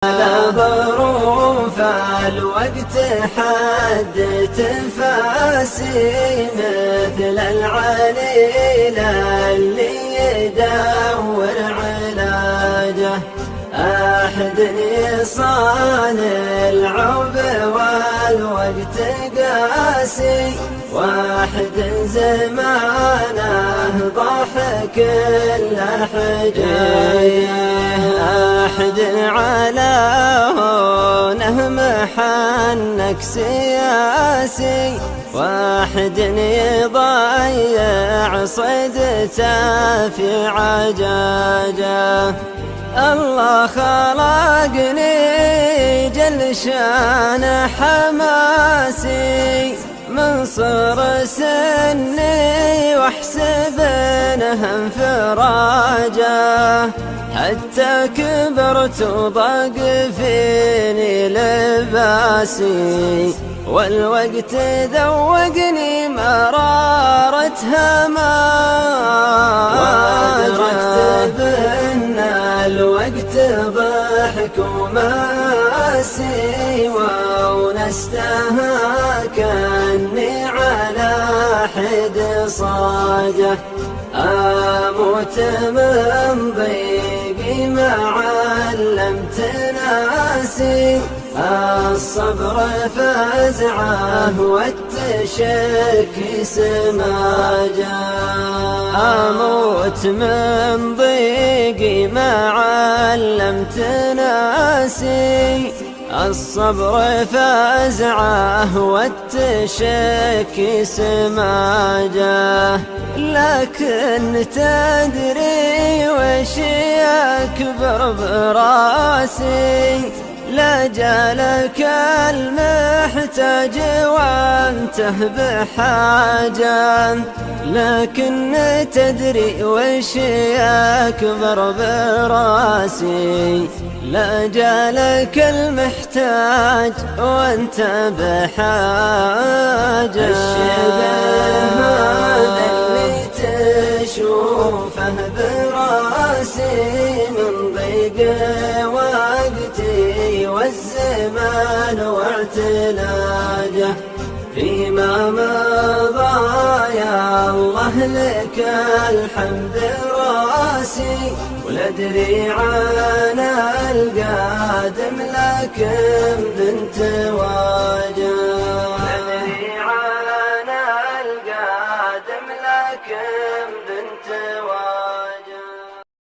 لا ظروف الوقت حد تنفاسي مثل العليل اللي يدور علاجه. أحد يصان العوب والوقت قاسي، واحد زمانه ضحك اللحجايه. أحد على هونه محنك سياسي، واحد يضيع صيدته في عجاجه. الله خلقني جل شان حماسي، من صغر سني واحسب انه انفراجه، حتى كبرت وضاق فيني لباسي، والوقت ذوقني مرارة وأدركت بأن الوقت ضحك وماسي، ونستها كأني على حد صاجه. أموت من ضيقي ما علمت ناسي، الصبر فزعه والتشكي سماجه. أموت من ضيقي ما علمت ناسي، الصبر فزعه والتشكي سماجه. لكن تدري وش يكبر براسي، لا جالك المحتاج وانته بحاجة. لكن تدري وش يكبر براسي، لا جالك المحتاج وانت بحاجة. الشبه هذا اللي تشوفه براسي، من ضيق وقتي والزمان واعتلاجه. فيما مضى يا الله لك الحمد راسي، ولا ادري عن القادم لكن بنت واجه.